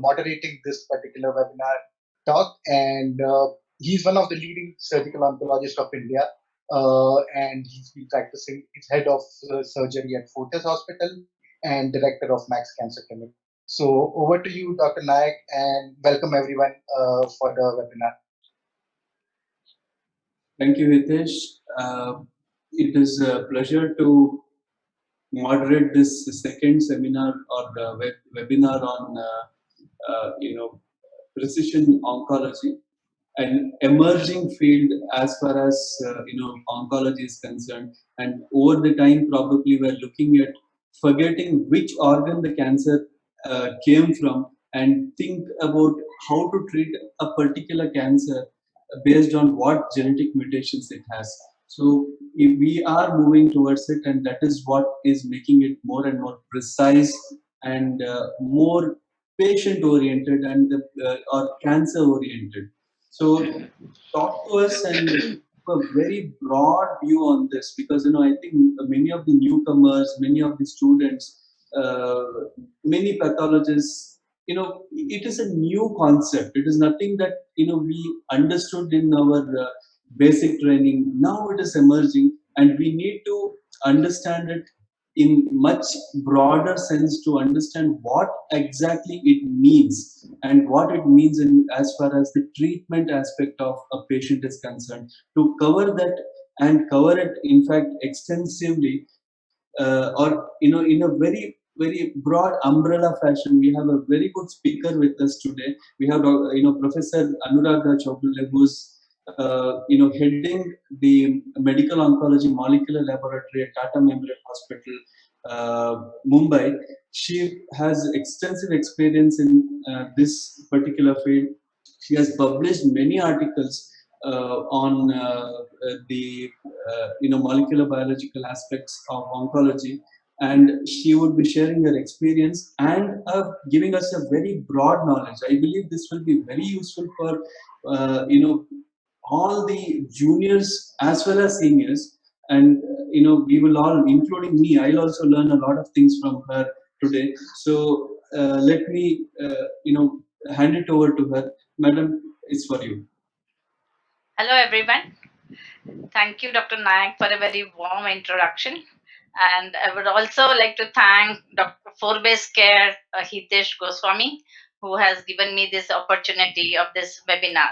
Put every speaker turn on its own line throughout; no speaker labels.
moderating this particular webinar talk. And he's one of the leading surgical oncologists of India. And he's been practicing, he's head of surgery at Fortis Hospital and director of Max Cancer Clinic. So over to you, Dr. Nayak, and welcome everyone for the webinar.
Thank you, Hitesh. It is a pleasure to moderate this second seminar or webinar on precision oncology, an emerging field as far as oncology is concerned. And over the time, probably we're looking at forgetting which organ the cancer came from and think about how to treat a particular cancer based on what genetic mutations it has. So if we are moving towards it, and that is what is making it more and more precise and more patient oriented and or cancer oriented. So talk to us and a very broad view on this, because I think many of the newcomers, many of the students, many pathologists, it is a new concept. It is nothing that we understood in our basic training. Now it is emerging, and we need to understand it in much broader sense to understand what exactly it means and what it means in as far as the treatment aspect of a patient is concerned, to cover that and cover it in fact extensively, or in a very very broad umbrella fashion. We have a very good speaker with us today. We have Professor Anuragha Chaudhary, who's heading the medical oncology molecular laboratory at Tata Memorial Hospital, Mumbai. She has extensive experience in this particular field. She has published many articles on the molecular biological aspects of oncology, and she would be sharing her experience and giving us a very broad knowledge. I believe this will be very useful for all the juniors as well as seniors, and we will all, including me, I'll also learn a lot of things from her today. So let me hand it over to her. Madam, it's for you.
Hello everyone. Thank you, Dr. Nayak, for a very warm introduction. And I would also like to thank Dr. Forbes Care Hitesh Goswami, who has given me this opportunity of this webinar.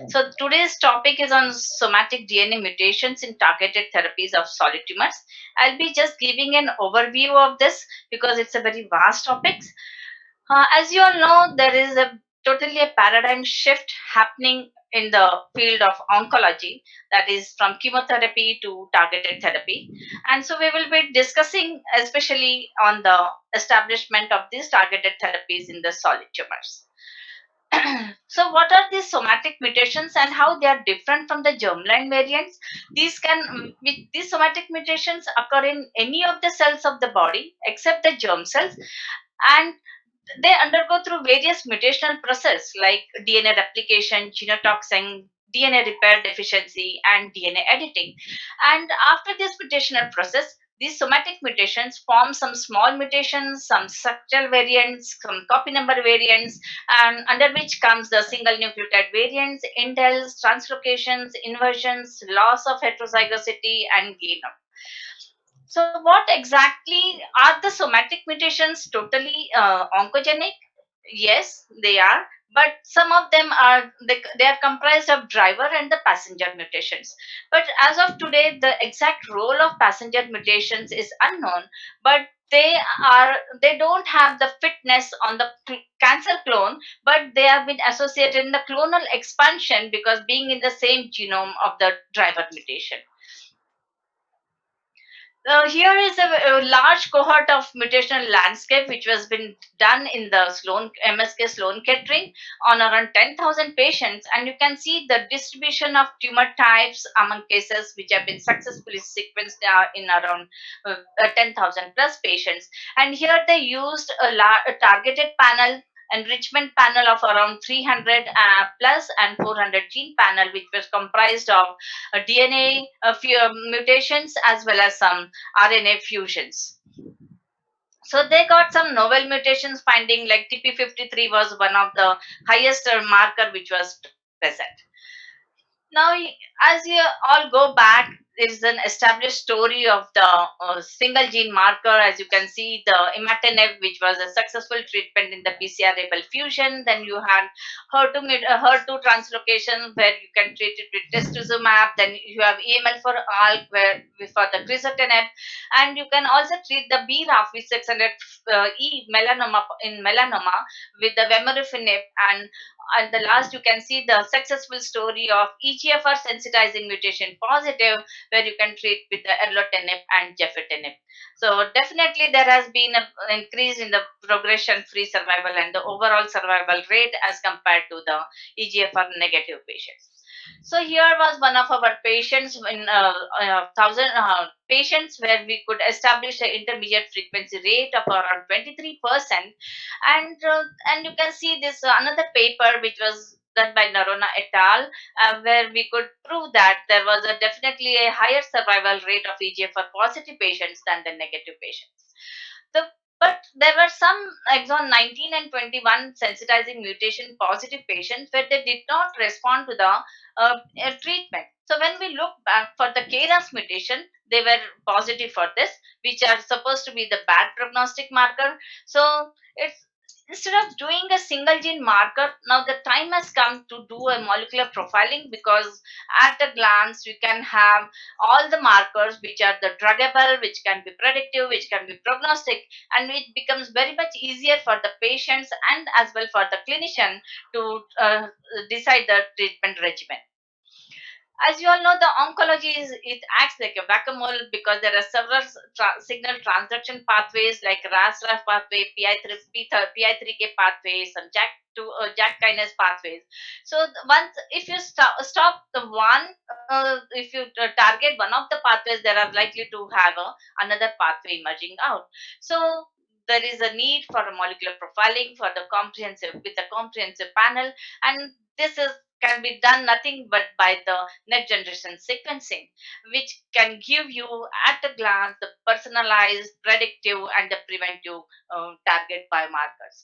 So today's topic is on somatic DNA mutations in targeted therapies of solid tumors. I'll be just giving an overview of this because it's a very vast topic. As you all know, there is a totally a paradigm shift happening in the field of oncology, that is from chemotherapy to targeted therapy. And so we will be discussing especially on the establishment of these targeted therapies in the solid tumors. So what are these somatic mutations and how they are different from the germline variants? These somatic mutations occur in any of the cells of the body except the germ cells, and they undergo through various mutational process like DNA replication, genotoxin, DNA repair deficiency, and DNA editing. And after this mutational process, these somatic mutations form some small mutations, some structural variants, some copy number variants, and under which comes the single nucleotide variants, indels, translocations, inversions, loss of heterozygosity, and gain of. So, what exactly are the somatic mutations totally oncogenic? Yes, they are, but some of them are they are comprised of driver and the passenger mutations. But as of today, the exact role of passenger mutations is unknown. But they don't have the fitness on the cancer clone, but they have been associated in the clonal expansion because being in the same genome of the driver mutation. Here is a large cohort of mutational landscape which was been done in the MSK Sloan Kettering on around 10,000 patients, and you can see the distribution of tumor types among cases which have been successfully sequenced in around 10,000 plus patients. And here they used a targeted panel, enrichment panel of around 300 plus and 400 gene panel, which was comprised of DNA mutations as well as some RNA fusions. So they got some novel mutations finding, like TP53 was one of the highest marker which was present. Now, as you all go back, there is an established story of the single gene marker. As you can see, the imatinib, which was a successful treatment in the BCR-ABL fusion. Then you had HER2 translocation, where you can treat it with trastuzumab. Then you have EML for ALK, where for the crizotinib, and you can also treat the BRAF V600E melanoma in melanoma with the vemurafenib. And the last, you can see the successful story of EGFR sensitizing mutation positive, where you can treat with the erlotinib and gefitinib. So definitely there has been an increase in the progression free survival and the overall survival rate as compared to the EGFR negative patients. So here was one of our patients in 1,000 patients, where we could establish an intermediate frequency rate of around 23%. And you can see this another paper which was done by Narona et al, where we could prove that there was definitely a higher survival rate of EGFR positive patients than the negative patients. The but there were some exon 19 and 21 sensitizing mutation positive patients where they did not respond to the treatment. So when we look back for the KRAS mutation, they were positive for this, which are supposed to be the bad prognostic marker. So it's instead of doing a single gene marker, now the time has come to do a molecular profiling, because at a glance you can have all the markers which are the druggable, which can be predictive, which can be prognostic, and it becomes very much easier for the patients and as well for the clinician to decide the treatment regimen. As you all know, the oncology is, it acts like a whack-a-mole, because there are several signal transduction pathways like RAS-RAF pathway, PI3K pathways, some JAK kinase pathways. So once if you stop the one, if you target one of the pathways, there are likely to have another pathway emerging out. So there is a need for a molecular profiling for the comprehensive with a comprehensive panel, and this is can be done nothing but by the next generation sequencing, which can give you at a glance the personalized, predictive, and the preventive target biomarkers.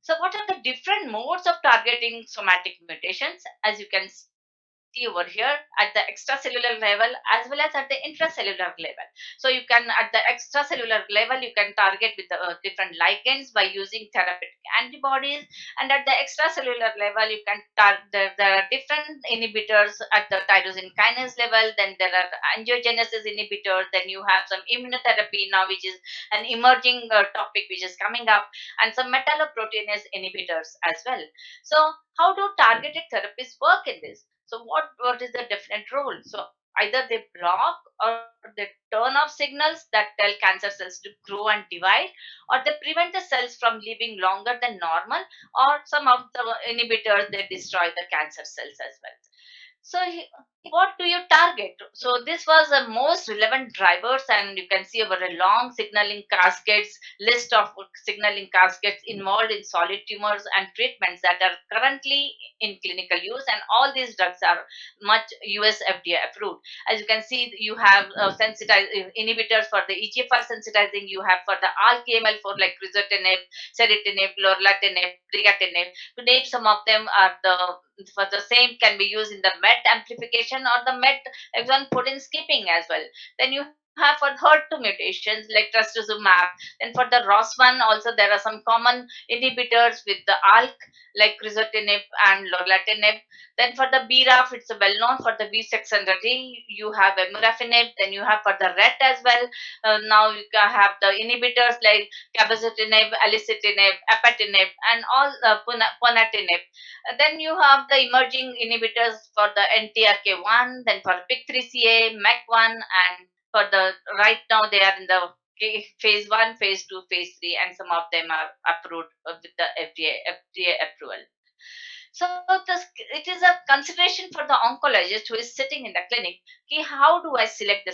So, what are the different modes of targeting somatic mutations? As you can see over here, at the extracellular level as well as at the intracellular level. So, you can at the extracellular level you can target with different ligands by using therapeutic antibodies, and at the extracellular level you can there are different inhibitors at the tyrosine kinase level. Then there are angiogenesis inhibitors. Then you have some immunotherapy now, which is an emerging topic which is coming up, and some metalloproteinase inhibitors as well. So, how do targeted therapies work in this? So, what is the definite role? So, either they block or they turn off signals that tell cancer cells to grow and divide, or they prevent the cells from living longer than normal, or some of the inhibitors they destroy the cancer cells as well. So, what do you target? So, this was the most relevant drivers, and you can see over a long signaling cascades list of signaling cascades involved in solid tumors and treatments that are currently in clinical use, and all these drugs are much US FDA approved. As you can see, you have inhibitors for the EGFR sensitizing, you have for the ALK-KML4 like crizotinib, ceritinib, lorlatinib, brigatinib. To name some of them are the for the same can be used in the MET amplification or the MET exon protein skipping as well. Then you have for HER2 mutations like trastuzumab. Then for the ROS1 also there are some common inhibitors with the ALK like crizotinib and lorlatinib. Then for the BRAF, it's well known for the V600E. You have emurafenib. Then you have for the RET as well. Now you can have the inhibitors like cabozantinib, alicitinib, apatinib, and all ponatinib. Then you have the emerging inhibitors for the NTRK1, then for PIK3CA, MEK1, and for the right now they are in the phase 1, phase 2, phase 3, and some of them are approved with the FDA approval. So it is a consideration for the oncologist who is sitting in the clinic. Okay, how do I select the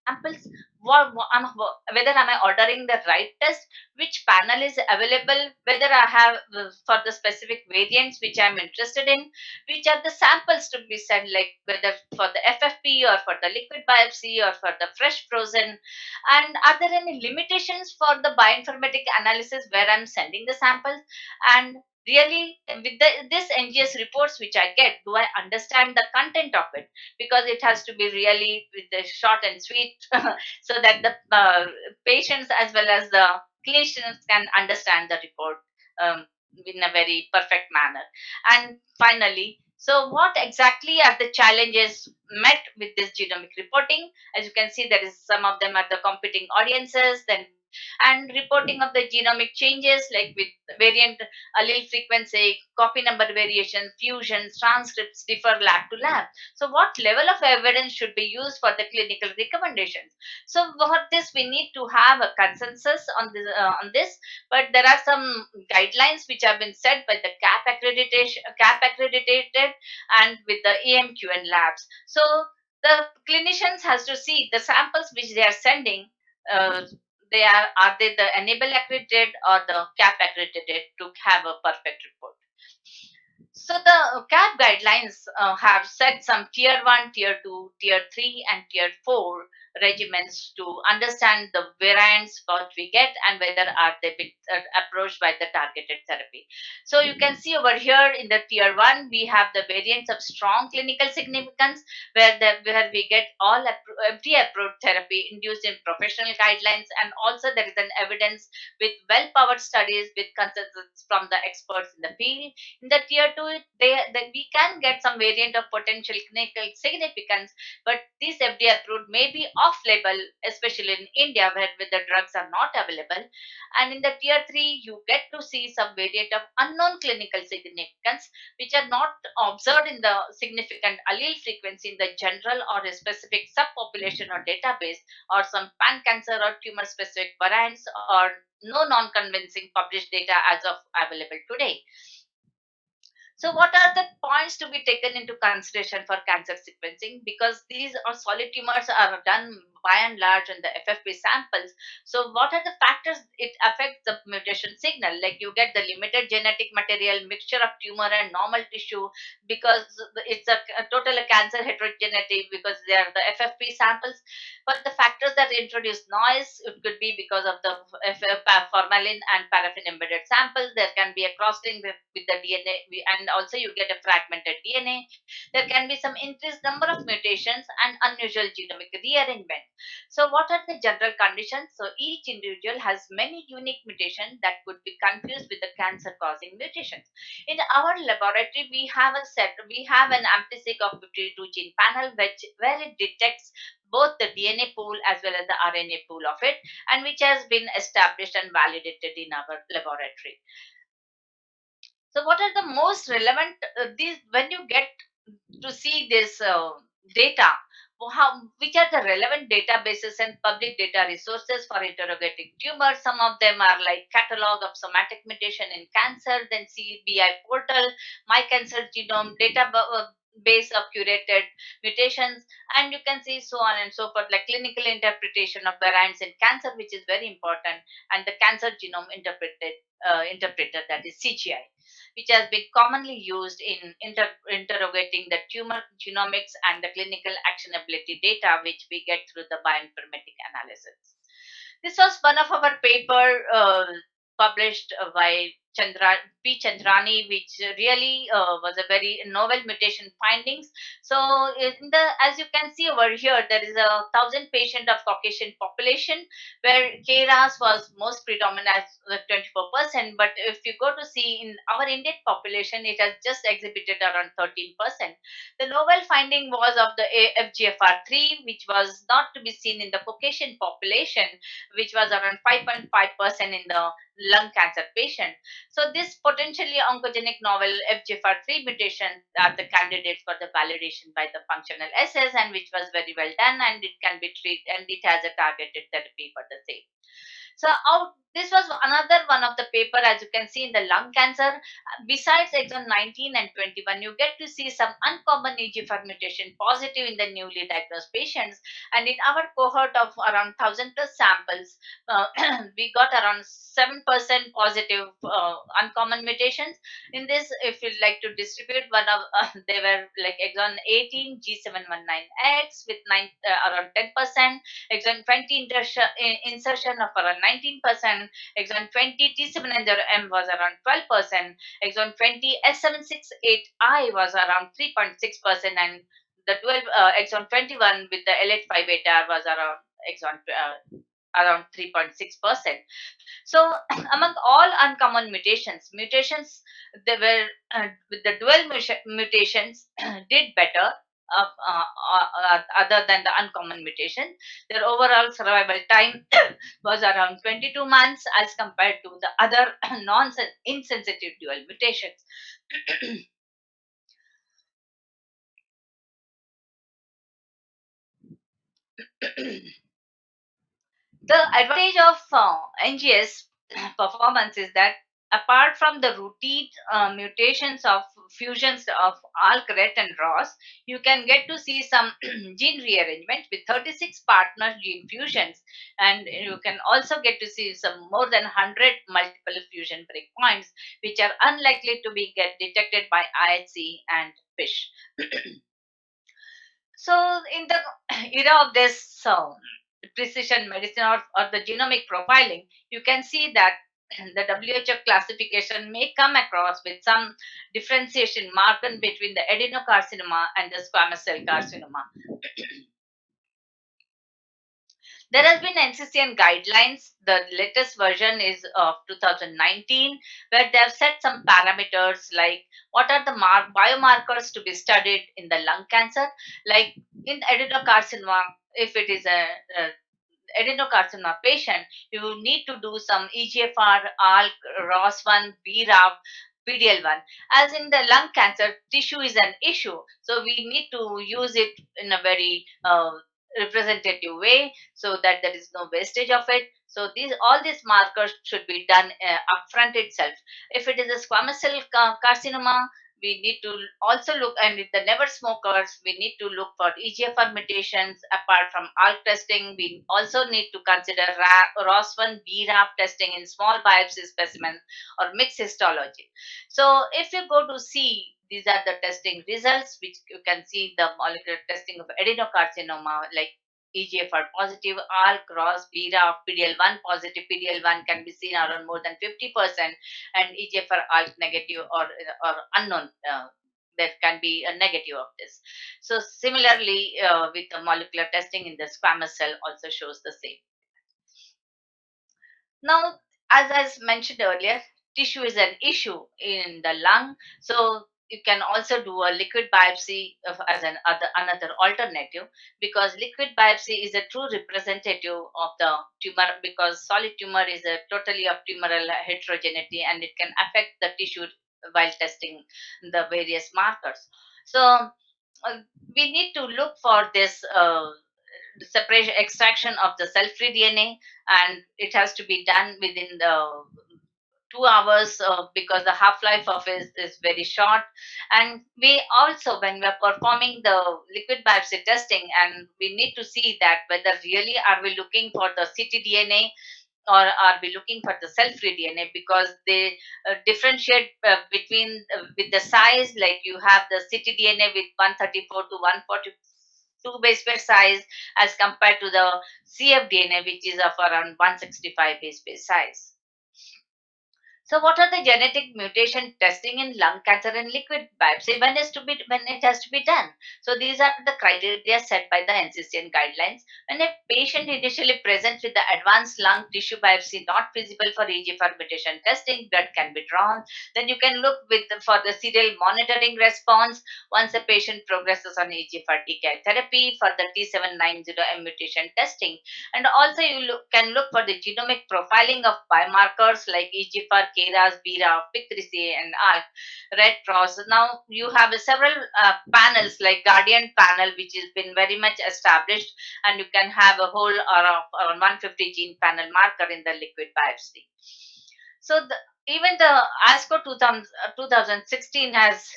samples? whether am I ordering the right test, which panel is available, whether I have for the specific variants which I'm interested in, which are the samples to be sent, like whether for the FFP or for the liquid biopsy or for the fresh frozen, and are there any limitations for the bioinformatic analysis where I'm sending the samples, and really with this NGS reports which I get, do I understand the content of it, because it has to be really with the short and sweet so that the patients as well as the clinicians can understand the report in a very perfect manner. And finally, so what exactly are the challenges met with this genomic reporting? As you can see, there is some of them are the competing audiences, then and reporting of the genomic changes like with variant allele frequency, copy number variation, fusions, transcripts differ lab to lab. So what level of evidence should be used for the clinical recommendations? So for this, we need to have a consensus on this. But there are some guidelines which have been set by the CAP accredited, and with the EMQN labs. So the clinicians has to see the samples which they are sending. They are they the enable accredited or the CAP accredited to have a perfect report? So the CAP guidelines have set some tier 1, tier 2, tier 3, and tier 4 regimens to understand the variants what we get and whether are they been approached by the targeted therapy. So you can see over here in the tier 1 we have the variants of strong clinical significance where we get all FDA approved therapy induced in professional guidelines, and also there is an evidence with well powered studies with consensus from the experts in the field. In the tier 2, we can get some variant of potential clinical significance, but these FDA approved may be off label, especially in India where the drugs are not available. And in the tier 3, you get to see some variant of unknown clinical significance, which are not observed in the significant allele frequency in the general or a specific subpopulation or database, or some pan cancer or tumor specific variants, or no non convincing published data as of available today. So, what are the points to be taken into consideration for cancer sequencing? Because these are solid tumors are done by and large in the FFP samples. So, what are the factors it affects the mutation signal? Like you get the limited genetic material, mixture of tumor and normal tissue, because it's a total cancer heterogeneity because they are the FFP samples. But the factors that introduce noise, it could be because of the formalin and paraffin embedded samples. There can be a crossing with the DNA, and also you get a fragmented DNA. There can be some increased number of mutations and unusual genomic rearrangement. So, what are the general conditions? So, each individual has many unique mutations that could be confused with the cancer causing mutations. In our laboratory, we have an AmpliSeq of 52 gene panel, where it detects both the DNA pool as well as the RNA pool of it, and which has been established and validated in our laboratory. So, what are the most relevant these when you get to see this data? Which are the relevant databases and public data resources for interrogating tumors? Some of them are like Catalog of Somatic Mutation in Cancer, then CBI portal, My Cancer Genome database of curated mutations, and you can see so on and so forth, like clinical interpretation of variants in cancer, which is very important, and the cancer genome interpreter, that is CGI, which has been commonly used in interrogating the tumor genomics and the clinical actionability data which we get through the bioinformatic analysis. This was one of our paper published by Chandrani, which really was a very novel mutation findings. So, as you can see over here, there is 1,000 patient of Caucasian population where KRAS was most predominant as 24%. But if you go to see in our Indian population, it has just exhibited around 13%. The novel finding was of the FGFR3, which was not to be seen in the Caucasian population, which was around 5.5% in the lung cancer patient. So this potentially oncogenic novel FGFR3 mutation are the candidates for the validation by the functional assays, and which was very well done, and it can be treated, and it has a targeted therapy for the same. So this was another one of the paper, as you can see in the lung cancer. Besides exon 19 and 21, you get to see some uncommon EGFR mutation positive in the newly diagnosed patients. And in our cohort of around 1,000 plus samples, we got around 7% positive uncommon mutations. In this, if you'd like to distribute one of, they were like exon 18 G719X with around 10%, exon 20 insertion of around 19%, exon 20 T790M was around 12%, exon 20 S768I was around 3.6%, and the 12 exon 21 with the LH5 beta was around 3.6%. So, among all uncommon mutations they were with the dual mutations did better. Other than the uncommon mutation, their overall survival time was around 22 months as compared to the other insensitive dual mutations. The advantage of NGS performance is that apart from the routine mutations of fusions of ALK, RET, and ROS, you can get to see some gene rearrangement with 36 partner gene fusions, and you can also get to see some more than 100 multiple fusion breakpoints, which are unlikely to be get detected by IHC and FISH. So, in the era of this precision medicine or the genomic profiling, you can see that the WHO classification may come across with some differentiation marked between the adenocarcinoma and the squamous cell carcinoma. There has been NCCN guidelines. The latest version is of 2019, where they have set some parameters like what are the biomarkers to be studied in the lung cancer, like in adenocarcinoma. If it is a adenocarcinoma patient, you need to do some EGFR, ALK, ROS1, BRAF, PDL1. As in the lung cancer, tissue is an issue, so we need to use it in a very representative way so that there is no wastage of it. So all these markers should be done upfront itself. If it is a squamous cell carcinoma, we need to also look, and with the never smokers, we need to look for EGFR mutations. Apart from ALK testing, we also need to consider ROS1 BRAF testing in small biopsy specimen or mixed histology. So if you go to see, these are the testing results, which you can see the molecular testing of adenocarcinoma, like EGFR positive, ALK, ROS, BRAF, PDL1 positive. PDL1 can be seen around more than 50%, and EGFR ALK negative or unknown. There can be a negative of this. So similarly, with the molecular testing in the squamous cell also shows the same. Now, as I mentioned earlier, tissue is an issue in the lung. So you can also do a liquid biopsy as another alternative, because liquid biopsy is a true representative of the tumor, because solid tumor is a totally of tumoral heterogeneity and it can affect the tissue while testing the various markers. So we need to look for this separation extraction of the cell-free DNA, and it has to be done within the 2 hours because the half-life of it is very short. And we also, when we are performing the liquid biopsy testing, and we need to see that whether really are we looking for the ctDNA or are we looking for the cell-free DNA, because they differentiate between with the size, like you have the ctDNA with 134 to 142 base pair size as compared to the cfDNA, which is of around 165 base pair size. So, what are the genetic mutation testing in lung cancer and liquid biopsy when it has to be done? So, these are the criteria set by the NCCN guidelines. When a patient initially presents with the advanced lung tissue biopsy not feasible for EGFR mutation testing, blood can be drawn. Then you can look for the serial monitoring response once a patient progresses on EGFR TKI therapy for the T790M mutation testing. And also you can look for the genomic profiling of biomarkers like EGFR, KRAS, BRAF, PIK3CA, and ALK, Red Cross. Now you have several panels like Guardian panel, which has been very much established, and you can have a whole around 150 gene panel marker in the liquid biopsy. So even the ASCO 2016 has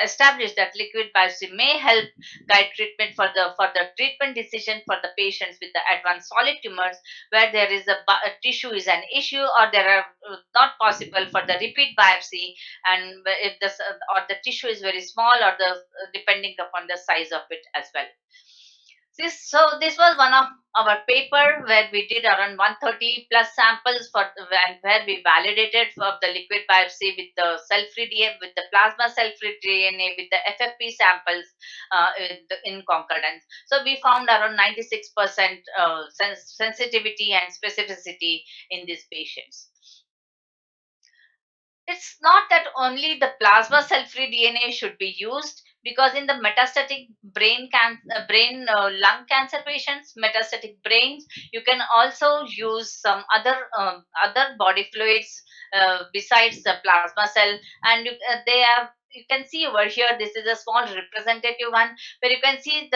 established that liquid biopsy may help guide treatment for the treatment decision for the patients with the advanced solid tumors where there is a tissue is an issue, or there are not possible for the repeat biopsy, and if or the tissue is very small, or the depending upon the size of it as well. This was one of our paper where we did around 130 plus samples where we validated for the liquid biopsy with the cell-free DNA, with the plasma cell-free DNA, with the FFP samples in concordance. So we found around 96% sensitivity and specificity in these patients. It's not that only the plasma cell-free DNA should be used, because in the metastatic lung cancer patients, metastatic brains, you can also use some other body fluids besides the plasma cell, and you can see over here, this is a small representative one where you can see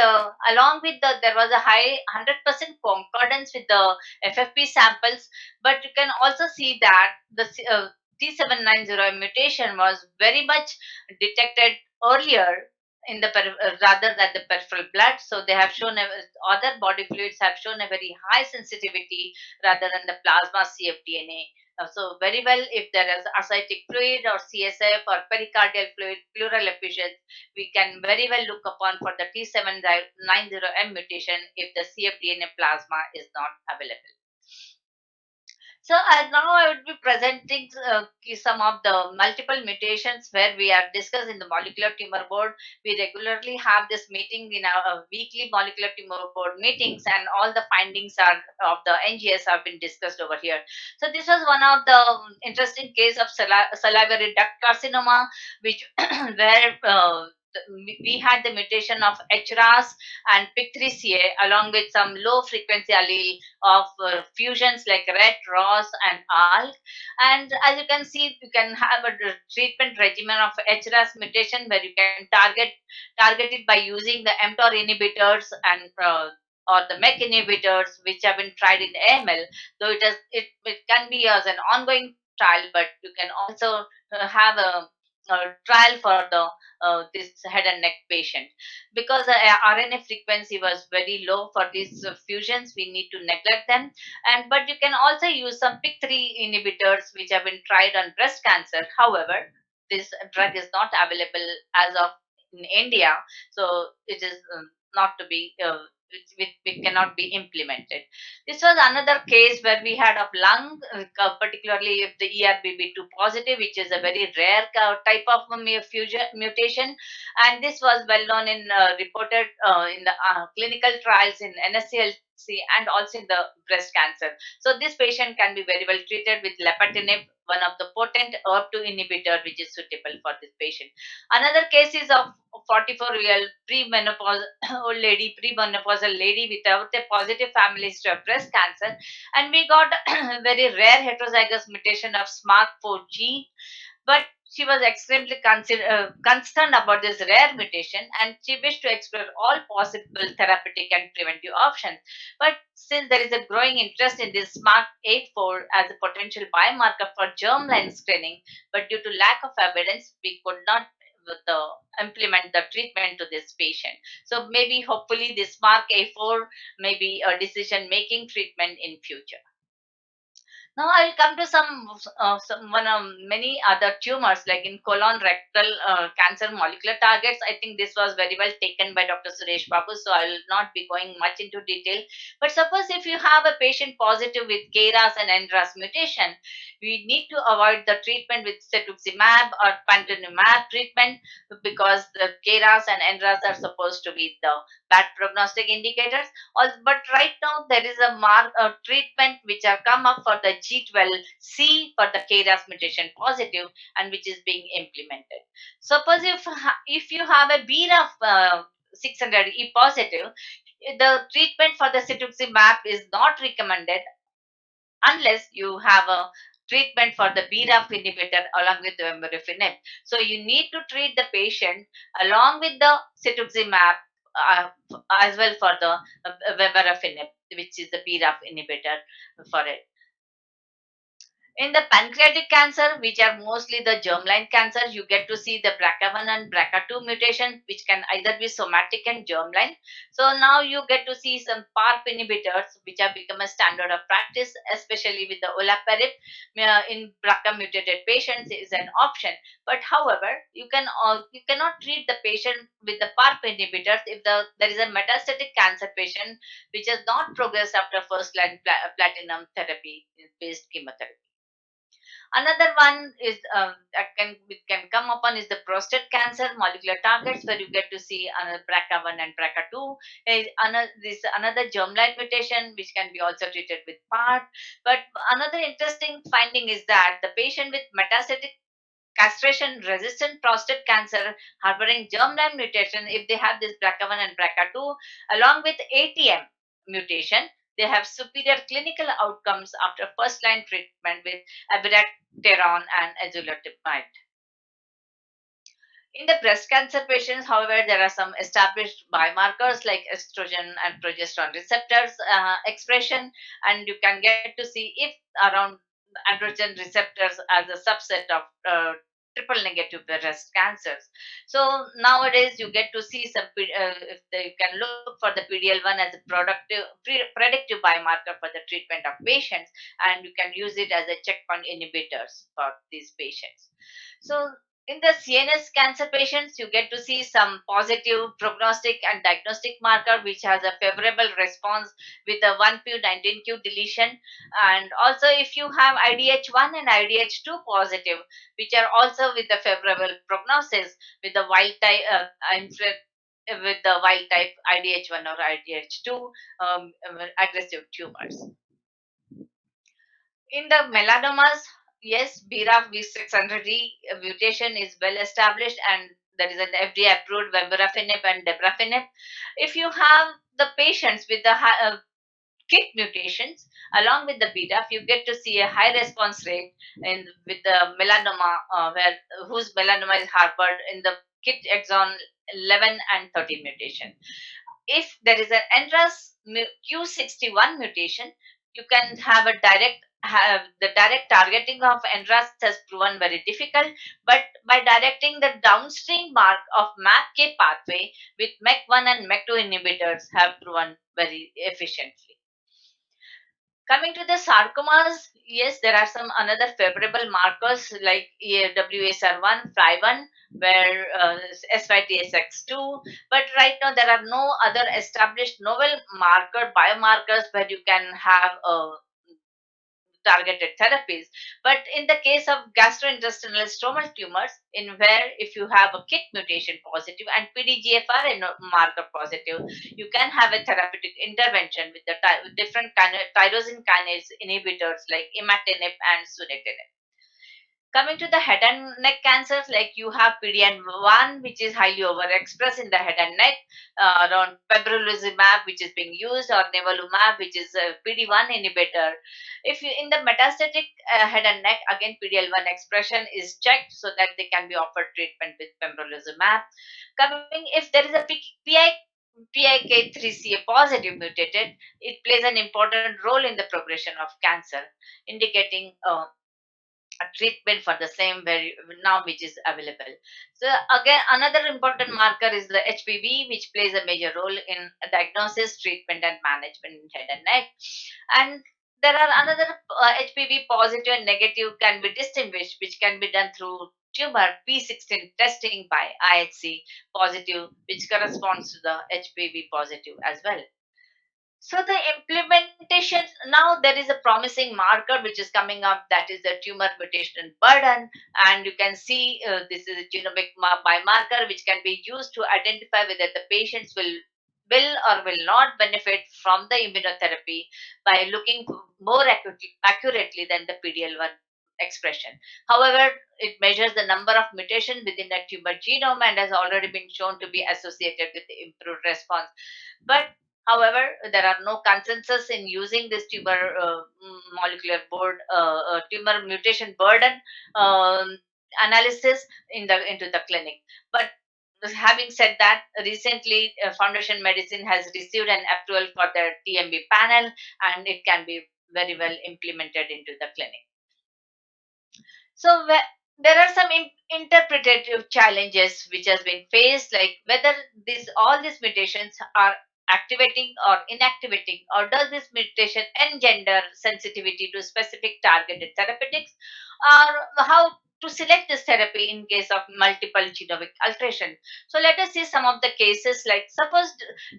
along with there was a high 100% concordance with the FFP samples, but you can also see that the T790M mutation was very much detected earlier in the rather than the peripheral blood. So they have shown other body fluids have shown a very high sensitivity rather than the plasma cfDNA. So very well, if there is ascitic fluid or CSF or pericardial fluid, pleural effusions, we can very well look upon for the T790M mutation if the cfDNA plasma is not available. So now I would be presenting some of the multiple mutations where we are discussed in the molecular tumor board. We regularly have this meeting in our weekly molecular tumor board meetings, and all the findings of the NGS have been discussed over here. So this was one of the interesting case of salivary duct carcinoma, which where we had the mutation of HRAS and PIK3CA along with some low frequency allele of fusions like RET, ROS, and ALK. And as you can see, you can have a treatment regimen of HRAS mutation where you can target it by using the mTOR inhibitors and or the MEK inhibitors, which have been tried in AML. Though it can be as an ongoing trial, but you can also have a trial for this head and neck patient, because the RNA frequency was very low for these fusions. We need to neglect them, but you can also use some PIK3 inhibitors which have been tried on breast cancer. However, this drug is not available as of in India, so it is not to be it cannot be implemented. This was another case where we had of lung, particularly if the ERBB2 positive, which is a very rare type of mutation, and this was well known in reported in the clinical trials in NSCLC and also in the breast cancer. So this patient can be very well treated with lepatinib, one of the potent ERB2 inhibitor, which is suitable for this patient. Another case is of 44-year old lady, premenopausal lady without a positive family history of breast cancer, and we got very rare heterozygous mutation of SMARC4 gene, but she was extremely concerned about this rare mutation, and she wished to explore all possible therapeutic and preventive options. But since there is a growing interest in this SMARC4 as a potential biomarker for germline screening, but due to lack of evidence, we could not implement the treatment to this patient. So maybe hopefully this SMARC4 may be a decision making treatment in future. Now I'll come to many other tumors like in colon rectal cancer molecular targets. I think this was very well taken by Dr. Suresh Babu, so I will not be going much into detail. But suppose if you have a patient positive with KRAS and NRAS mutation, we need to avoid the treatment with cetuximab or panitumumab treatment, because the KRAS and NRAS are supposed to be the bad prognostic indicators. But right now there is a treatment which have come up for the G12C for the KRAS mutation positive, and which is being implemented. Suppose if you have a BRAF 600E positive, the treatment for the cetuximab is not recommended unless you have a treatment for the BRAF inhibitor along with vemurafenib. So you need to treat the patient along with the cetuximab uh, as well for the vemurafenib, which is the BRAF inhibitor for it. In the pancreatic cancer, which are mostly the germline cancers, you get to see the BRCA1 and BRCA2 mutation, which can either be somatic and germline. So now you get to see some PARP inhibitors, which have become a standard of practice, especially with the olaparib in BRCA mutated patients is an option. But however, you cannot treat the patient with the PARP inhibitors if there is a metastatic cancer patient which has not progressed after first line platinum therapy based chemotherapy. Another one is that we can come upon is the prostate cancer molecular targets, where you get to see BRCA1 and BRCA2. This another germline mutation which can be also treated with PARP. But another interesting finding is that the patient with metastatic castration resistant prostate cancer harboring germline mutation, if they have this BRCA1 and BRCA2 along with ATM mutation, they have superior clinical outcomes after first line treatment with abiraterone and azulotimide. In the breast cancer patients, however, there are some established biomarkers like estrogen and progesterone receptors expression, and you can get to see if around androgen receptors as a subset of triple negative breast cancers. So nowadays you get to see some, if you can look for the PDL1 as a predictive biomarker for the treatment of patients, and you can use it as a checkpoint inhibitors for these patients. So in the CNS cancer patients, you get to see some positive prognostic and diagnostic marker which has a favorable response with a 1q19q deletion. And also, if you have IDH1 and IDH2 positive, which are also with a favorable prognosis with the wild type with the wild type IDH1 or IDH2 aggressive tumors. In the melanomas, yes, BRAF V600E mutation is well established, and there is an FDA approved vemurafenib and dabrafenib. If you have the patients with the KIT mutations along with the BRAF, you get to see a high response rate in with the melanoma, where whose melanoma is harbored in the KIT exon 11 and 13 mutation. If there is an NRAS Q61 mutation, you can have a the direct targeting of NRAS has proven very difficult, but by directing the downstream mark of MAPK pathway with MEK1 and MEK2 inhibitors have proven very efficiently. Coming to the sarcomas, yes, there are some another favorable markers like WSR1, FLI1, where SYTSX2, but right now there are no other established novel biomarkers where you can have targeted therapies. But in the case of gastrointestinal stromal tumors, in where if you have a KIT mutation positive and PDGFR marker positive, you can have a therapeutic intervention with the different tyrosine kinase inhibitors like imatinib and sunitinib. Coming to the head and neck cancers, like you have PDN1, which is highly overexpressed in the head and neck, around pembrolizumab, which is being used, or nivolumab, which is a PD1 inhibitor. If you in the metastatic head and neck, again PDL1 expression is checked so that they can be offered treatment with pembrolizumab. Coming, if there is a PIK3CA positive mutated, it plays an important role in the progression of cancer, indicating a treatment for the same very now which is available. So again, another important marker is the HPV, which plays a major role in diagnosis, treatment, and management in head and neck. And there are another HPV positive and negative can be distinguished, which can be done through tumor P16 testing by IHC positive, which corresponds to the HPV positive as well. So the implementation, now there is a promising marker which is coming up, that is the tumor mutation burden, and you can see this is a genomic biomarker which can be used to identify whether the patients will or will not benefit from the immunotherapy by looking more accurately than the PDL1 expression. However, it measures the number of mutations within the tumor genome and has already been shown to be associated with the improved response. But However, there are no consensus in using this molecular board tumor mutation burden analysis into the clinic. But having said that, recently Foundation Medicine has received an approval for their TMB panel, and it can be very well implemented into the clinic. So there are some interpretative challenges which has been faced, like whether all these mutations are activating or inactivating, or does this mutation engender sensitivity to specific targeted therapeutics, or how to select this therapy in case of multiple genomic alteration. So let us see some of the cases. Like suppose,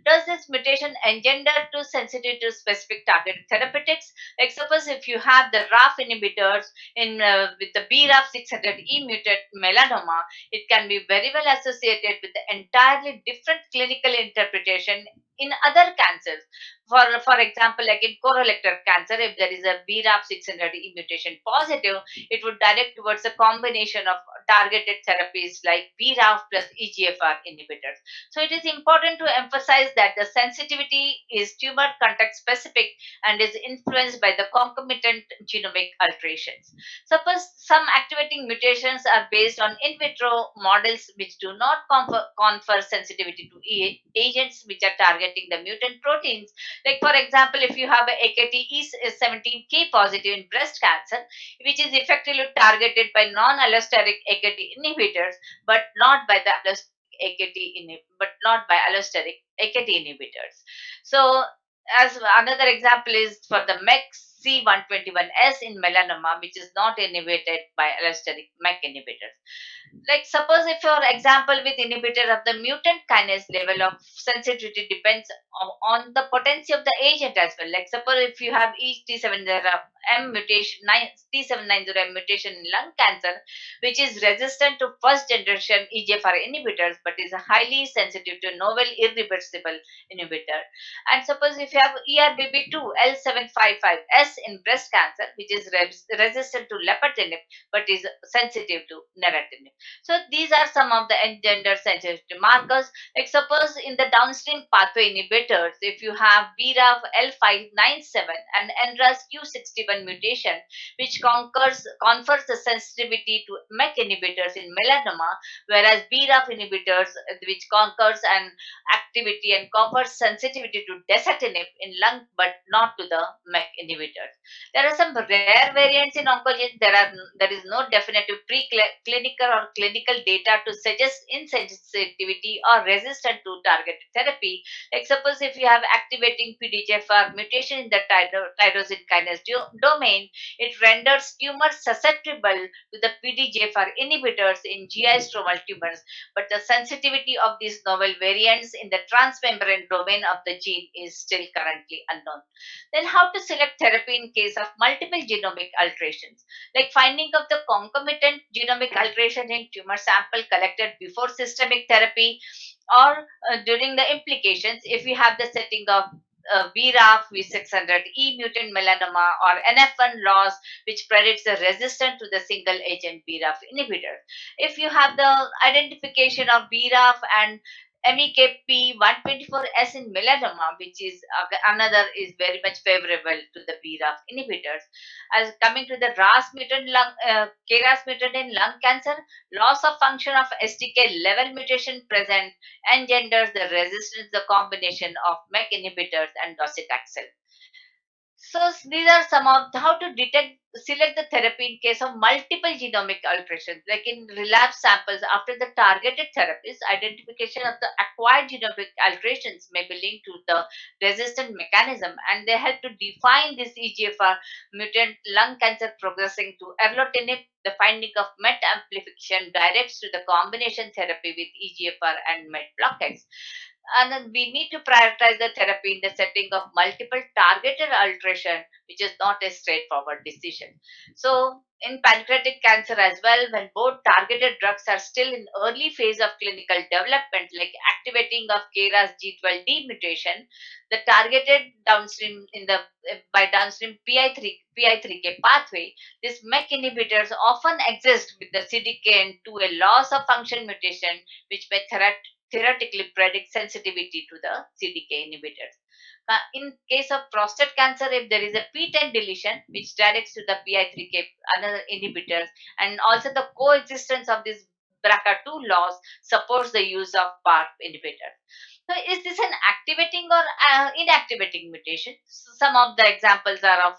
does this mutation engender to sensitive to specific targeted therapeutics? Like suppose if you have the RAF inhibitors in with the BRAF 600E mutant melanoma, it can be very well associated with the entirely different clinical interpretation in other cancers. For example, like in colorectal cancer, if there is a BRAF 600E mutation positive, it would direct towards a combination of targeted therapies like BRAF plus EGFR inhibitors. So it is important to emphasize that the sensitivity is tumor context specific and is influenced by the concomitant genomic alterations. Suppose some activating mutations are based on in vitro models which do not confer sensitivity to agents which are targeting the mutant proteins. Like for example, if you have a AKT-E17K positive in breast cancer, which is effectively targeted by non-allosteric AKT inhibitors, but not by the allosteric AKT inhibitors. So as another example is for the MEC-C121S in melanoma, which is not inhibited by allosteric MEK inhibitors. Like suppose if your example with inhibitor of the mutant kinase, level of sensitivity depends on the potency of the agent as well. Like suppose if you have T790M mutation, T790M mutation in lung cancer, which is resistant to first generation EGFR inhibitors, but is highly sensitive to novel irreversible inhibitor. And suppose if you have ERBB2 L755S in breast cancer, which is resistant to lepatinib, but is sensitive to neratinib. So these are some of the engender sensitivity markers. Like suppose in the downstream pathway inhibitors, if you have BRAF L597 and NRAS Q61 mutation, which confers the sensitivity to MEK inhibitors in melanoma, whereas BRAF inhibitors, which conquers an activity and confers sensitivity to dasatinib in lung, but not to the MEK inhibitors. There are some rare variants in oncology. There is no definitive preclinical or clinical data to suggest insensitivity or resistance to targeted therapy. Like suppose if you have activating PDGFR mutation in the tyrosine kinase domain, it renders tumors susceptible to the PDGFR inhibitors in GI stromal tumors, but the sensitivity of these novel variants in the transmembrane domain of the gene is still currently unknown. Then how to select therapy in case of multiple genomic alterations? Like finding of the concomitant genomic alteration in tumor sample collected before systemic therapy, or during the implications if you have the setting of BRAF V600E mutant melanoma or NF1 loss, which predicts the resistance to the single agent BRAF inhibitor. If you have the identification of BRAF and MEKP124S in melanoma, which is another is very much favorable to the BRAF inhibitors. As coming to the KRAS mutant in lung cancer, loss of function of STK11 mutation present engenders the resistance, the combination of MEK inhibitors and docetaxel. So these are some of how to select the therapy in case of multiple genomic alterations. Like in relapse samples after the targeted therapies, identification of the acquired genomic alterations may be linked to the resistant mechanism, and they help to define this EGFR mutant lung cancer progressing to erlotinib. The finding of MET amplification directs to the combination therapy with EGFR and MET blockades. And then we need to prioritize the therapy in the setting of multiple targeted alteration, which is not a straightforward decision. So in pancreatic cancer as well, when both targeted drugs are still in early phase of clinical development, like activating of KRAS G12D mutation, the targeted downstream in the by downstream PI3K pathway, these MEK inhibitors often exist with the CDKN2 a loss of function mutation, which may theoretically predict sensitivity to the CDK inhibitors. In case of prostate cancer, if there is a PTEN deletion, which directs to the PI3K, another inhibitors, and also the coexistence of this BRCA2 loss supports the use of PARP inhibitor. So, is this an activating or inactivating mutation? Some of the examples are of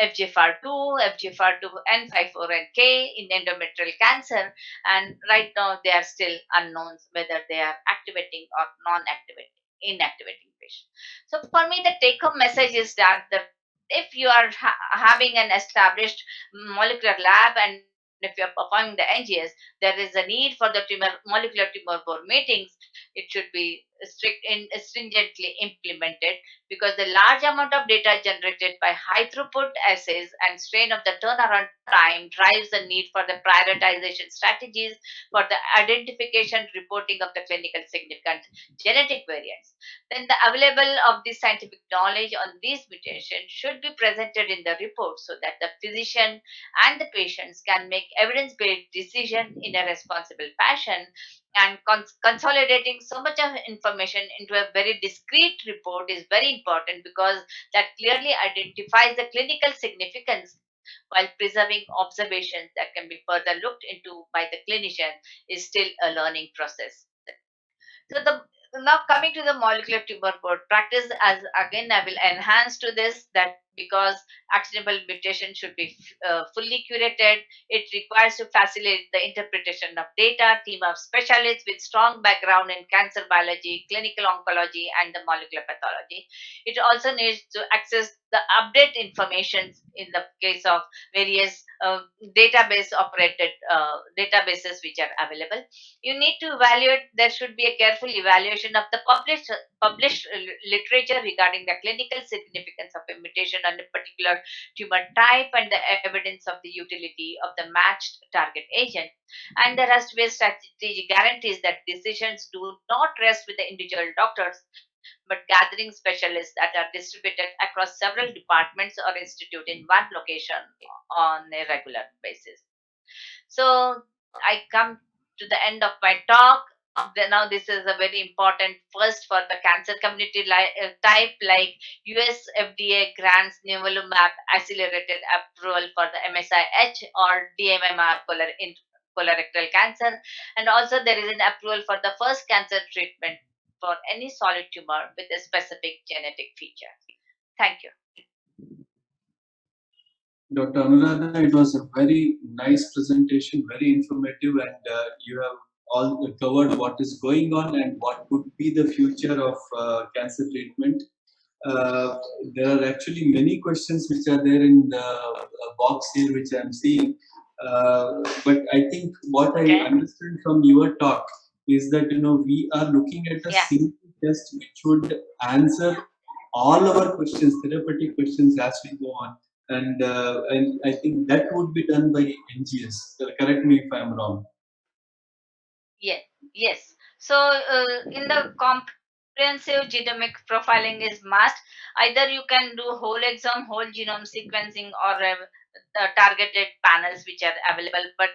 FGFR2, FGFR2 N54 and K in endometrial cancer, and right now they are still unknowns whether they are activating or non-activating, inactivating patient. So for me, the take-home message is that if you are having an established molecular lab and if you are performing the NGS, there is a need for the molecular tumor board meetings. It should be stringently implemented because the large amount of data generated by high throughput assays and strain of the turnaround time drives the need for the prioritization strategies for the identification reporting of the clinical significant genetic variants. Then the available of this scientific knowledge on these mutations should be presented in the report so that the physician and the patients can make evidence-based decision in a responsible fashion, and consolidating so much of information into a very discrete report is very important because that clearly identifies the clinical significance while preserving observations that can be further looked into by the clinician is still a learning process. So the now coming to the molecular tumor board practice, as again I will enhance to this that because actionable mutation should be fully curated, it requires to facilitate the interpretation of data, team of specialists with strong background in cancer biology, clinical oncology, and the molecular pathology. It also needs to access the update information in the case of various database operated databases which are available. You need to evaluate, there should be a careful evaluation of the published literature regarding the clinical significance of a mutation on a particular tumor type and the evidence of the utility of the matched target agent. And there has to be a strategy guarantees that decisions do not rest with the individual doctors but gathering specialists that are distributed across several departments or institute in one location on a regular basis. So I come to the end of my talk. Now this is a very important first for the cancer community type, like US FDA grants nivolumab accelerated approval for the MSI-H or DMMR in colorectal cancer, and also there is an approval for the first cancer treatment for any solid tumor with a specific genetic feature. Thank you.
Dr. Anuradha, it was a very nice presentation, very informative, and you have all covered what is going on and what could be the future of cancer treatment. There are actually many questions which are there in the box here, which I am seeing. But I think what I understand from your talk is that we are looking at a single test which would answer all our questions, therapeutic questions as we go on. And I think that would be done by NGS. Correct me if I'm wrong.
Yes. So in the comprehensive genomic profiling is must. Either you can do whole exome, whole genome sequencing, or targeted panels which are available. But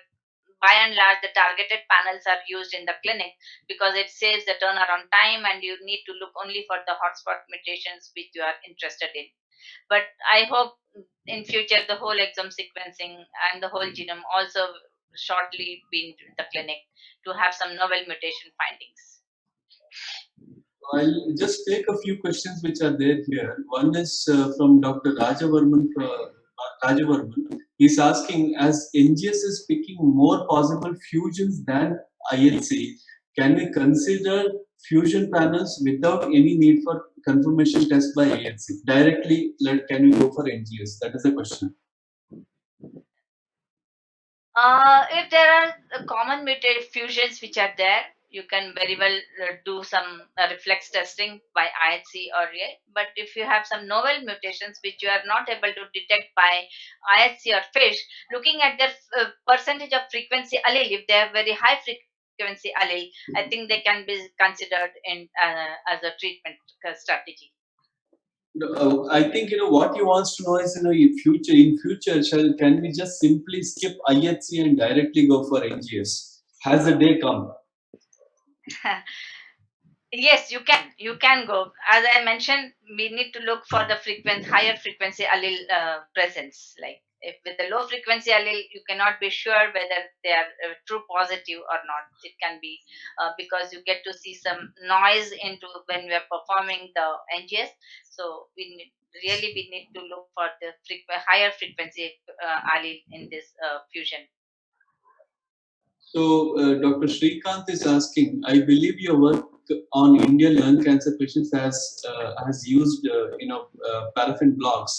by and large, the targeted panels are used in the clinic because it saves the turnaround time, and you need to look only for the hotspot mutations which you are interested in. But I hope in future the whole exome sequencing and the whole genome also shortly be into the clinic to have some novel mutation findings.
I'll just take a few questions which are there here. One is from Dr. Rajavarman. He's asking, as NGS is picking more possible fusions than IHC, can we consider fusion panels without any need for confirmation test by IHC? Directly, can we go for NGS? That is the question.
If there are common mutated fusions which are there, you can very well do some reflex testing by IHC or RA. But if you have some novel mutations which you are not able to detect by IHC or FISH, looking at their percentage of frequency allele, if they have very high frequency allele, I think they can be considered in as a treatment strategy.
I think what he wants to know is in future can we just simply skip IHC and directly go for NGS? Has the day come?
Yes, you can go. As I mentioned, we need to look for the higher frequency allele presence. Like if with the low frequency allele, you cannot be sure whether they are true positive or not. It can be because you get to see some noise into when we are performing the NGS. So we need to look for the higher frequency allele in this fusion.
So Dr. Srikanth is asking, I believe your work on Indian lung cancer patients has used paraffin blocks.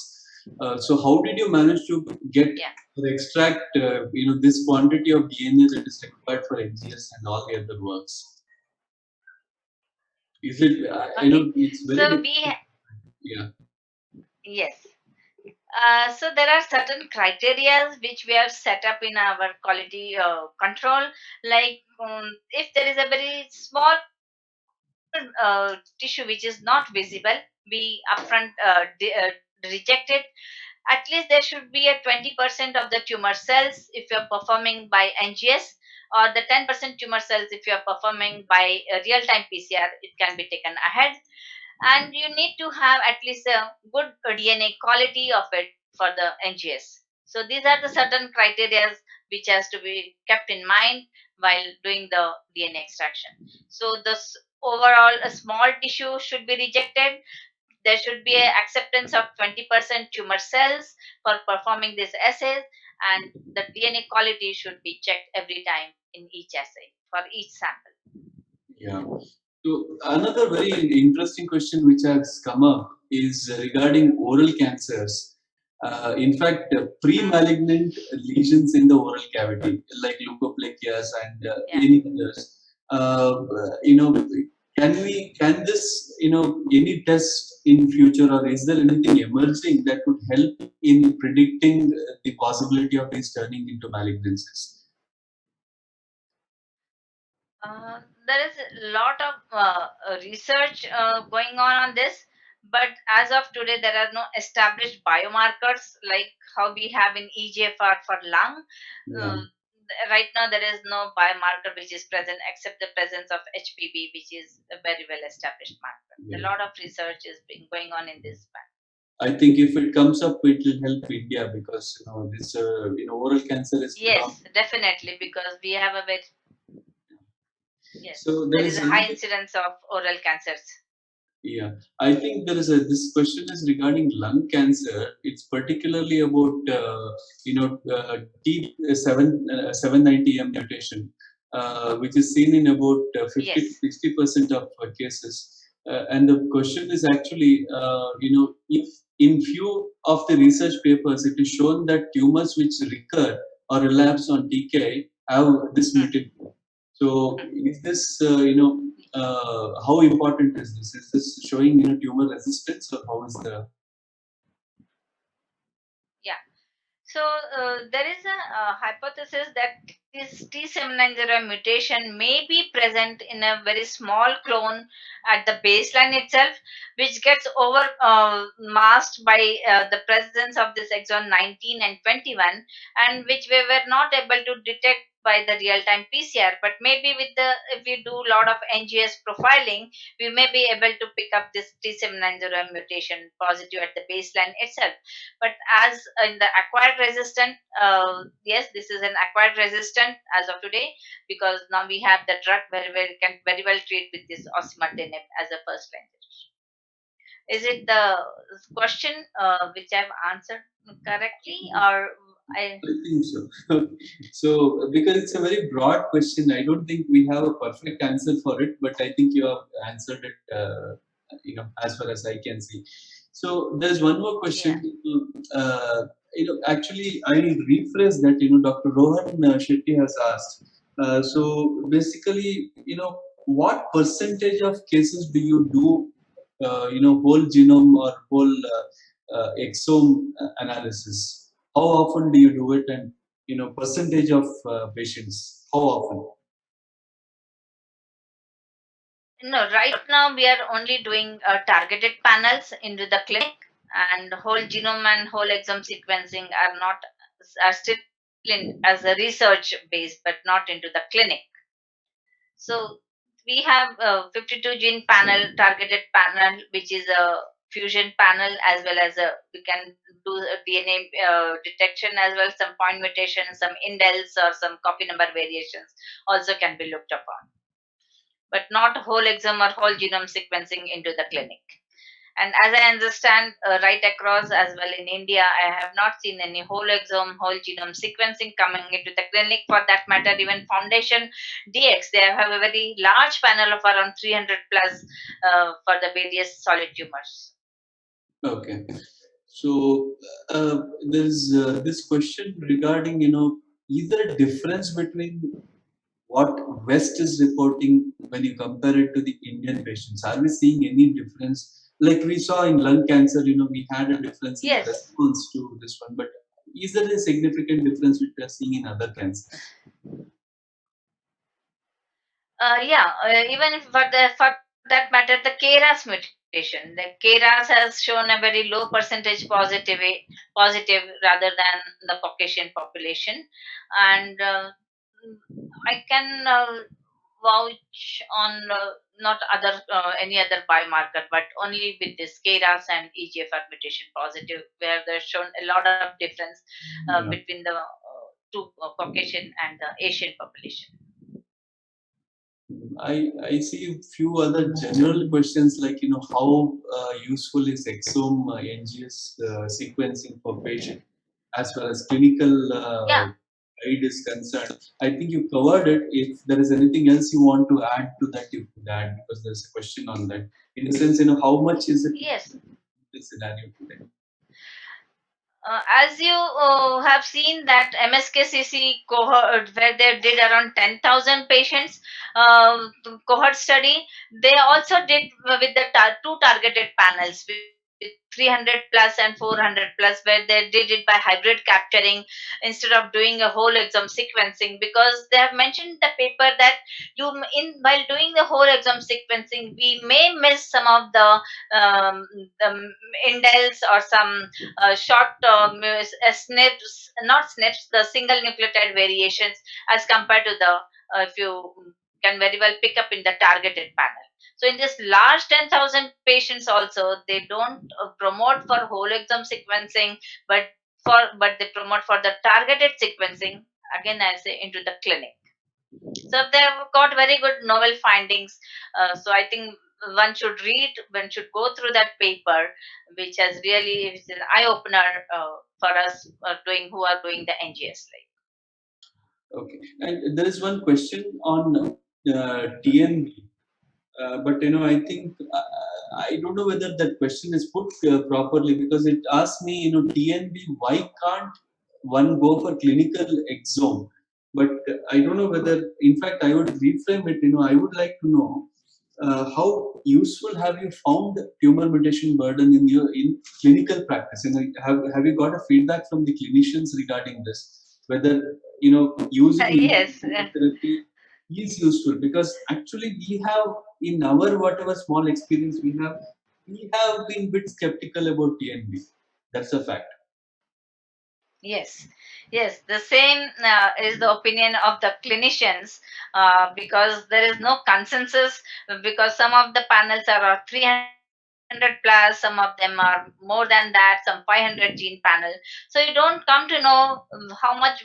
So how did you manage to get or extract this quantity of DNA that is required for NGS and all the other works? Is it it's very
so
yeah.
Yes. So there are certain criteria which we have set up in our quality control. Like if there is a very small tissue which is not visible, we upfront reject it. At least there should be a 20% of the tumor cells if you're performing by NGS, or the 10% tumor cells if you're performing by real-time PCR, it can be taken ahead. And you need to have at least a good DNA quality of it for the NGS. So these are the certain criteria which has to be kept in mind while doing the DNA extraction. So this overall a small tissue should be rejected. There should be an acceptance of 20% tumor cells for performing these assays, and the DNA quality should be checked every time in each assay for each sample.
Yeah. So another very interesting question which has come up is regarding oral cancers. In fact, pre-malignant lesions in the oral cavity, like leukoplakias and any others, can this, any test in future, or is there anything emerging that could help in predicting the possibility of these turning into malignancies?
There is a lot of research going on this, but as of today, there are no established biomarkers like how we have in EGFR for lung. Right now, there is no biomarker which is present except the presence of HPV, which is a very well established marker. A lot of research is going on in this span.
I think if it comes up, it will help India because this oral cancer is
definitely, because we have a very
so
there is a high incidence of oral cancers.
Yeah, I think there is this question is regarding lung cancer. It's particularly about T790M mutation, which is seen in about 50 to 60% of cases. And the question is actually, if in few of the research papers it is shown that tumors which recur or relapse on TKI have this mutation. So is this how important is this? Is this showing tumor resistance, or how is the?
Yeah. So there is a hypothesis that this T790 mutation may be present in a very small clone at the baseline itself, which gets over masked by the presence of this exon 19 and 21, and which we were not able to detect by the real-time PCR. But maybe if we do a lot of NGS profiling, we may be able to pick up this T790 mutation positive at the baseline itself. But as in the acquired resistant, yes, this is an acquired resistant as of today, because now we have the drug can very well treat with this osimertinib as a first line. Is it the question which I've answered correctly, or
I think so. So because it's a very broad question, I don't think we have a perfect answer for it, but I think you have answered it, as far as I can see. So there's one more question. Actually, I'll rephrase that. Dr. Rohan Shetty has asked. So basically, what percentage of cases do you do, whole genome or whole exome analysis? How often do you do it, and percentage of patients? How often?
No, right now we are only doing targeted panels into the clinic, and whole genome and whole exome sequencing are still in as a research base, but not into the clinic. So we have a 52 gene panel, targeted panel, which is a fusion panel, as well as we can do a DNA detection as well. Some point mutations, some indels, or some copy number variations also can be looked upon, but not whole exome or whole genome sequencing into the clinic. And as I understand, right across as well in India, I have not seen any whole exome, whole genome sequencing coming into the clinic. For that matter, even Foundation DX, they have a very large panel of around 300 plus for the various solid tumors.
Okay. So there's this question regarding, is there a difference between what West is reporting when you compare it to the Indian patients? Are we seeing any difference? Like we saw in lung cancer, we had a difference in the
Yes.
response to this one, but is there a significant difference which we are seeing in other cancers?
Yeah, even if for that matter, the KRAS mutation, the KRAS has shown a very low percentage positive rather than the Caucasian population, and I can vouch on not other any other biomarker, but only with this KRAS and EGFR mutation positive, where there's shown a lot of difference
Yeah.
between the two Caucasian and the Asian population.
I see a few other general questions like how useful is exome NGS sequencing for patient as far as clinical
Yeah.
guide is concerned. I think you covered it. If there is anything else you want to add to that, you could add, because there's a question on that. In a sense, how much is it
Yes.
the scenario today?
As you have seen that MSKCC cohort where they did around 10,000 patients cohort study, they also did with the two targeted panels with 300 plus and 400 plus, where they did it by hybrid capturing instead of doing a whole exome sequencing, because they have mentioned in the paper that in while doing the whole exome sequencing, we may miss some of the indels or some short SNPs, not SNPs, the single nucleotide variations, as compared to the if you can very well pick up in the targeted panel. So in this large 10,000 patients also, they don't promote for whole exome sequencing, but they promote for the targeted sequencing. Again, I say into the clinic. So they've got very good novel findings. So I think one should go through that paper, which has really is an eye opener for us who are doing the NGS.
Okay. And there is one question on TNB. But I think I don't know whether that question is put properly, because it asks me, TNB, why can't one go for clinical exome? But I don't know whether, in fact, I would reframe it. I would like to know how useful have you found tumor mutation burden in clinical practice? Have you got a feedback from the clinicians regarding this? Whether using
Yes.
immunotherapy is useful, because actually we have, in our whatever small experience we have been bit skeptical about TNB. That's a fact.
Yes, yes, the same is the opinion of the clinicians, because there is no consensus, because some of the panels are 300 plus, some of them are more than that, some 500 gene panel. So you don't come to know how much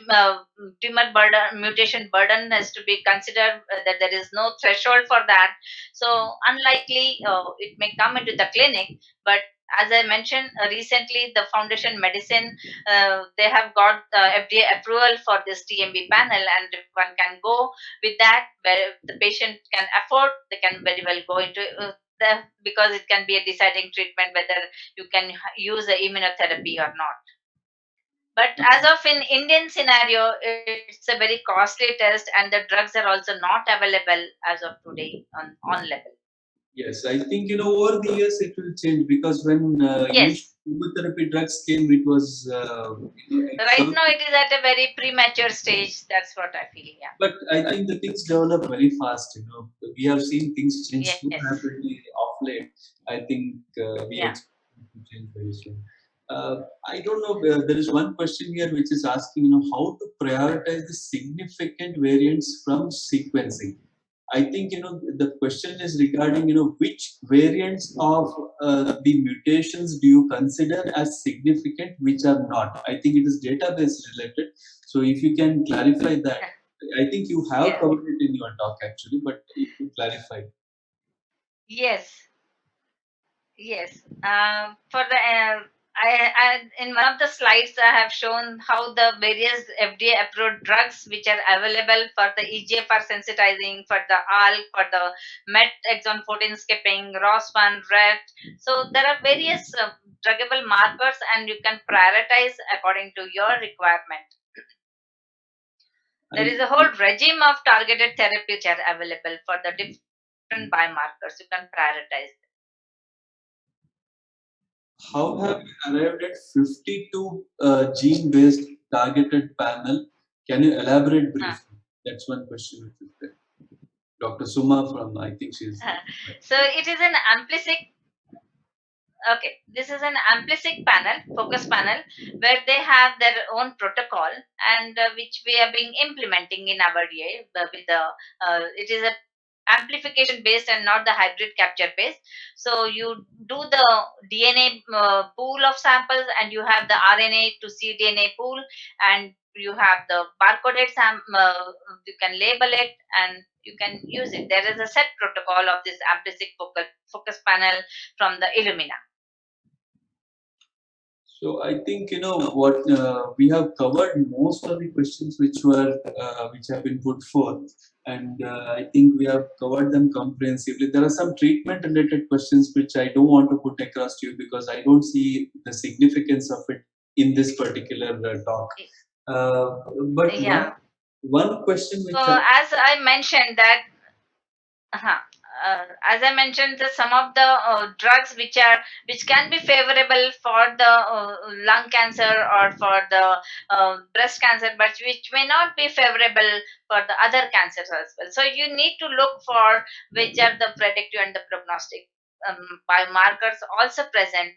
tumor burden, mutation burden has to be considered, that there is no threshold for that. So unlikely it may come into the clinic, but as I mentioned recently, the Foundation Medicine, they have got FDA approval for this TMB panel, and if one can go with that, where the patient can afford, they can very well go into because it can be a deciding treatment whether you can use the immunotherapy or not. But as of in Indian scenario, it's a very costly test, and the drugs are also not available as of today on level.
Yes, I think over the years it will change because when initial
Yes,
chemotherapy drugs came, it was
right now it is at a very premature stage. That's what I feel. Yeah.
but I think the things develop very fast. We have seen things change too
Yes.
rapidly of late. I think we
Yeah.
expect it to change very soon. I don't know. There is one question here which is asking, how to prioritize the significant variants from sequencing. I think the question is regarding which variants of the mutations do you consider as significant, which are not. I think it is database related. So if you can clarify that, I think you have
Yeah.
covered it in your talk actually, but if you clarify.
Yes. Yes. For the in one of the slides, I have shown how the various FDA approved drugs which are available for the EGFR sensitizing, for the ALK, for the MET exon 14 skipping, ROS1, RET. So there are various druggable markers, and you can prioritize according to your requirement. There is
I,
a whole regime of targeted therapies which are available for the different biomarkers. You can prioritize.
how have you arrived at 52 gene-based targeted panel? Can you elaborate
Huh.
briefly? That's one question which is there. Dr. Suma from, I think she's.
So it is an amplisig. Okay, this is an amplisig panel, focus panel, where they have their own protocol, and which we are being implementing in our year with the. It is a amplification based and not the hybrid capture based. So you do the DNA pool of samples, and you have the RNA to cDNA pool, and you have the barcoded you can label it, and you can use it. There is a set protocol of this amplisig focus panel from the Illumina.
So I think what we have covered most of the questions which have been put forth, and I think we have covered them comprehensively. There are some treatment related questions which I don't want to put across to you because I don't see the significance of it in this particular talk. But one
Yeah.
one question
So
which
as I mentioned that, uh as I mentioned, some of the drugs which can be favorable for the lung cancer or for the breast cancer, but which may not be favorable for the other cancers as well. So you need to look for which are the predictive and the prognostic biomarkers also present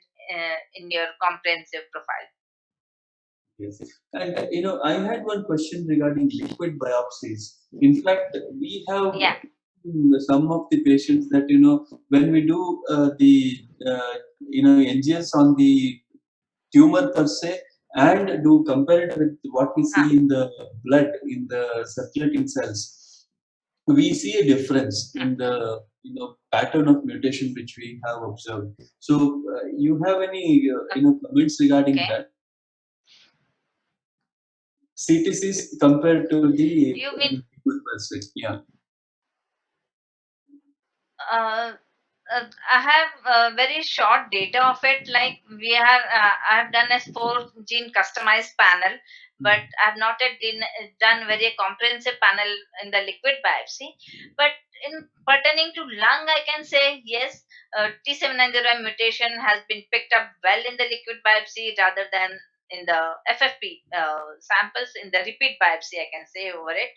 in your comprehensive profile.
Yes. And I had one question regarding liquid biopsies. In fact, we have
Yeah.
some of the patients that when we do the NGS on the tumor per se and do compare it with what we
Huh.
see in the blood in the circulating cells, we see a difference in the pattern of mutation which we have observed. So, you have any comments regarding
Okay.
that? CTCs compared to the
You mean
liquid biopsy. Yeah.
uh, I have very short data of it. Like I have done a 4 gene customized panel, but I have not yet done very comprehensive panel in the liquid biopsy. But in pertaining to lung, I can say yes. T790M mutation has been picked up well in the liquid biopsy rather than in the FFP samples in the repeat biopsy. I can say over it,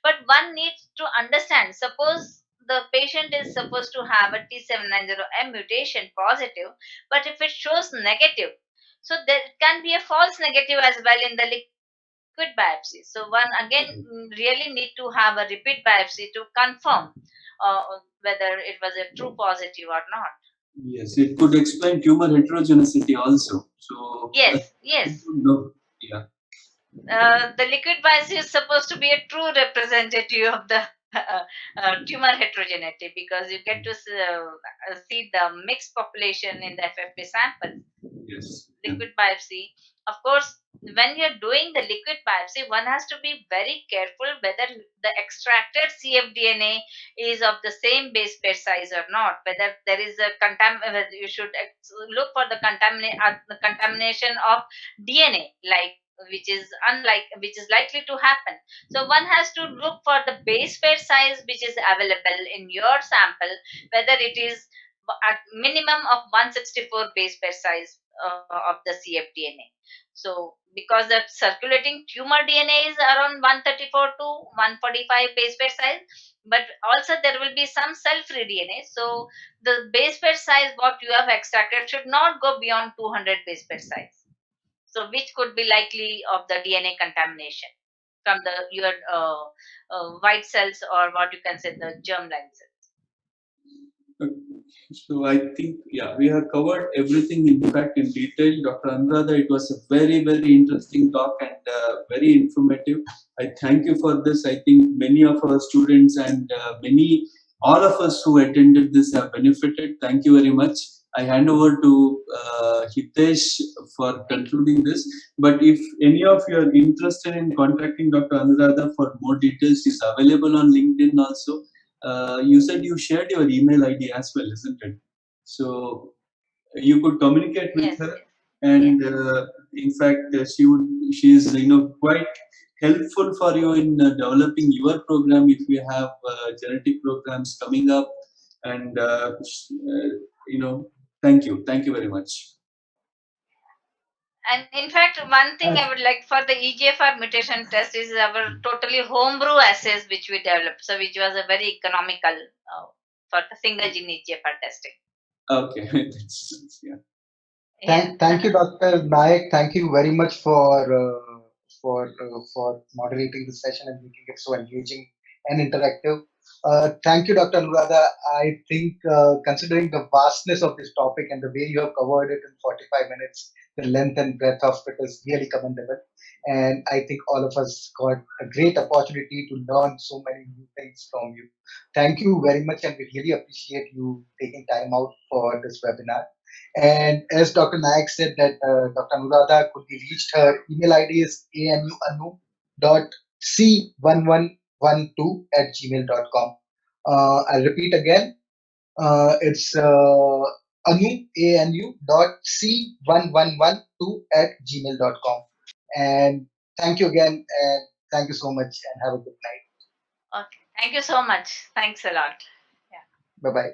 but one needs to understand. Suppose the patient is supposed to have a T790M mutation positive, but if it shows negative, so there can be a false negative as well in the liquid biopsy. So one again really need to have a repeat biopsy to confirm whether it was a true positive or not.
Yes, it could explain tumor heterogeneity also. So,
Yes, yes.
no. Yeah.
The liquid biopsy is supposed to be a true representative of the tumor heterogeneity, because you get to see the mixed population in the FFP sample.
Yes. Yeah.
Liquid biopsy, of course, when you're doing the liquid biopsy, one has to be very careful whether the extracted cfDNA is of the same base pair size or not, whether there is a you should look for the contamination of DNA, like which is likely to happen. So one has to look for the base pair size which is available in your sample, whether it is at minimum of 164 base pair size of the cfDNA. So because the circulating tumor DNA is around 134 to 145 base pair size, but also there will be some cell-free DNA. So the base pair size what you have extracted should not go beyond 200 base pair size. So which could be likely of the DNA contamination from the your white cells, or what you can say the germline cells.
So I think, yeah, we have covered everything in fact in detail. Dr. Anuradha, it was a very, very interesting talk and very informative. I thank you for this. I think many of our students and all of us who attended this have benefited. Thank you very much. I hand over to Hitesh for concluding this. But if any of you are interested in contacting Dr. Anuradha for more details, she's available on LinkedIn also. You said you shared your email ID as well, isn't it? So you could communicate with
Yes,
her,
yes.
and in fact, she is quite helpful for you in developing your program if you have genetic programs coming up. And thank you very much.
And in fact, one thing I would like for the EGFR mutation test is our totally homebrew assays which we developed, so which was a very economical for the single gene EGFR testing.
Okay. Yeah.
Thank you, Dr. Nayak. Thank you very much for moderating the session and making it so engaging and interactive. Thank you, Dr. Anuradha. I think considering the vastness of this topic and the way you have covered it in 45 minutes, the length and breadth of it is really commendable. And I think all of us got a great opportunity to learn so many new things from you. Thank you very much, and we really appreciate you taking time out for this webinar. And as Dr. Nayak said that Dr. Anuradha could be reached, her email ID is anuanu.c1112@gmail.com. I'll repeat again. It's anu.c1112@gmail.com. And thank you again, and thank you so much, and have a good night.
Okay. Thank you so much. Thanks a lot.
Bye bye.